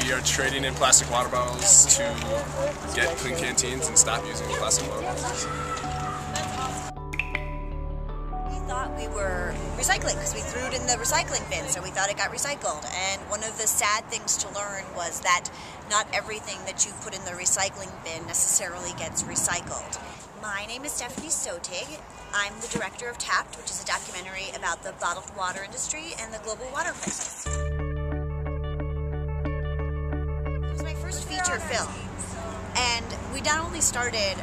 We are trading in plastic water bottles to get clean canteens and stop using plastic water bottles. We thought we were recycling because we threw it in the recycling bin, so we thought it got recycled. And one of the sad things to learn was that not everything that you put in the recycling bin necessarily gets recycled. My name is Stephanie Sotig. I'm the director of Tapped, which is a documentary about the bottled water industry and the global water crisis. It was my first feature film, and we not only started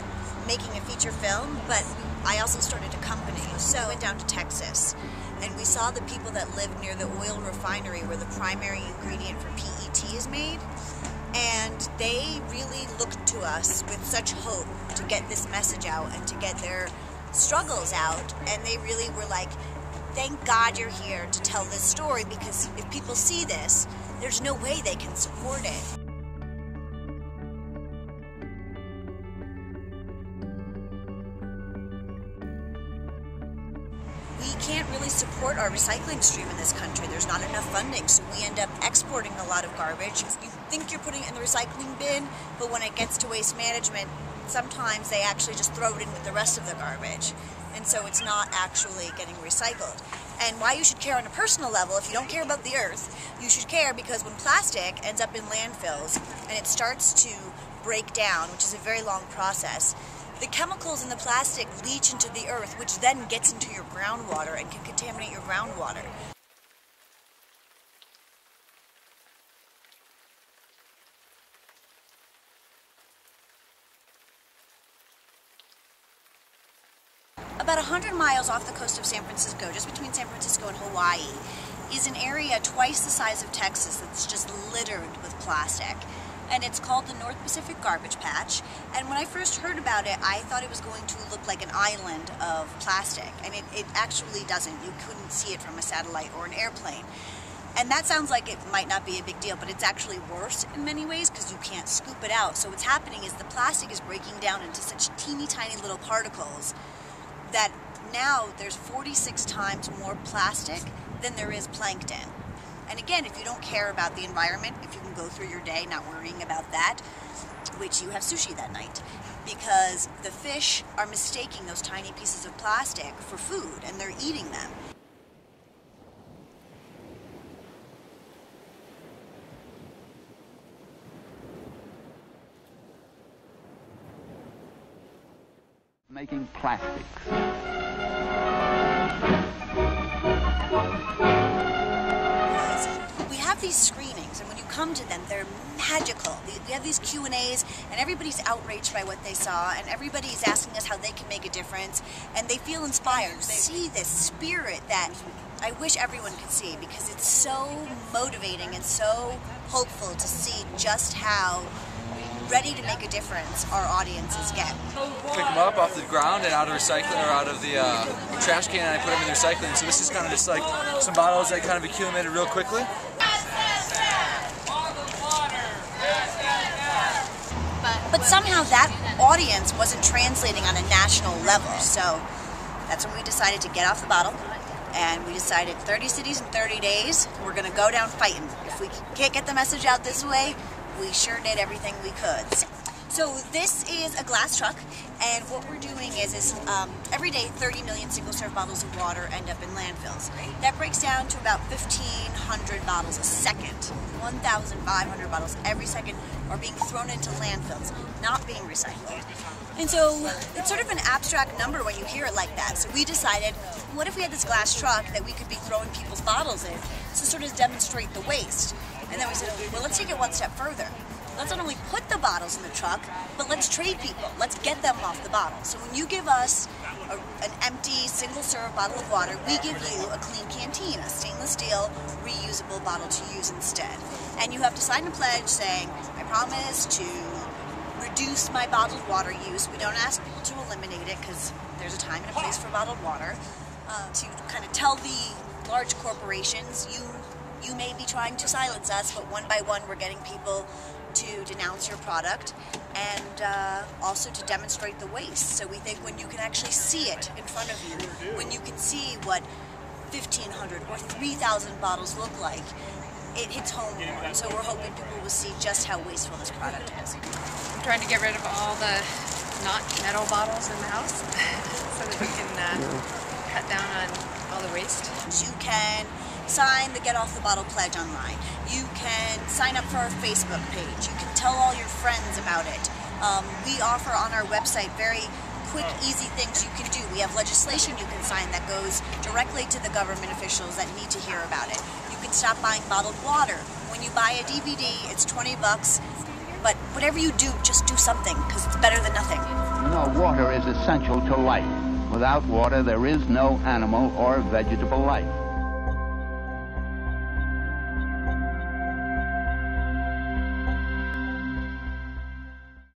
making a feature film, but I also started a company. So I went down to Texas, and we saw the people that live near the oil refinery where the primary ingredient for PET is made. And they really looked to us with such hope to get this message out and to get their struggles out. And they really were like, thank God you're here to tell this story, because if people see this, there's no way they can support it. We can't really support our recycling stream in this country. There's not enough funding, so we end up exporting a lot of garbage. You think you're putting it in the recycling bin, but when it gets to waste management, sometimes they actually just throw it in with the rest of the garbage. And so it's not actually getting recycled. And why you should care on a personal level, if you don't care about the earth, you should care because when plastic ends up in landfills and it starts to break down, which is a very long process, the chemicals in the plastic leach into the earth, which then gets into your groundwater and can contaminate your groundwater. About 100 miles off the coast of San Francisco, just between San Francisco and Hawaii, is an area twice the size of Texas that's just littered with plastic. And it's called the North Pacific Garbage Patch. And when I first heard about it, I thought it was going to look like an island of plastic. And it actually doesn't. You couldn't see it from a satellite or an airplane. And that sounds like it might not be a big deal, but it's actually worse in many ways because you can't scoop it out. So what's happening is the plastic is breaking down into such teeny tiny little particles that now there's 46 times more plastic than there is plankton. And again, if you don't care about the environment, if you can go through your day not worrying about that, which you have sushi that night, because the fish are mistaking those tiny pieces of plastic for food and they're eating them. Making plastics. These screenings, and when you come to them, they're magical. We have these Q&As, and everybody's outraged by what they saw, and everybody's asking us how they can make a difference, and they feel inspired. They see this spirit that I wish everyone could see, because it's so motivating and so hopeful to see just how ready to make a difference our audiences get. Pick them up off the ground and out of recycling, or out of the trash can, and I put them in the recycling. So this is kind of just like some bottles that kind of accumulated real quickly. But somehow that audience wasn't translating on a national level. So that's when we decided to get off the bottle. And we decided 30 cities in 30 days, we're going to go down fighting. If we can't get the message out this way, we sure did everything we could. So this is a glass truck, and what we're doing is every day 30 million single-serve bottles of water end up in landfills. That breaks down to about 1,500 bottles a second. 1,500 bottles every second are being thrown into landfills, not being recycled. And so it's sort of an abstract number when you hear it like that. So we decided, what if we had this glass truck that we could be throwing people's bottles in to sort of demonstrate the waste? And then we said, well, let's take it one step further. Let's not only put the bottles in the truck, but let's trade people. Let's get them off the bottle. So when you give us an empty, single-serve bottle of water, we give you a clean canteen, a stainless steel, reusable bottle to use instead. And you have to sign a pledge saying, I promise to reduce my bottled water use. We don't ask people to eliminate it because there's a time and a place for bottled water. To kind of tell the large corporations, you may be trying to silence us, but one by one we're getting people to denounce your product, and also to demonstrate the waste. So we think when you can actually see it in front of you, when you can see what 1,500 or 3,000 bottles look like, it hits home more. So we're hoping people will see just how wasteful this product is. I'm trying to get rid of all the not metal bottles in the house so that we can cut down on all the waste. You can sign the Get Off the Bottle pledge online. You can sign up for our Facebook page. You can tell all your friends about it. We offer on our website very quick, easy things you can do. We have legislation you can sign that goes directly to the government officials that need to hear about it. You can stop buying bottled water. When you buy a DVD, it's $20, but whatever you do, just do something, because it's better than nothing. You know, water is essential to life. Without water, there is no animal or vegetable life.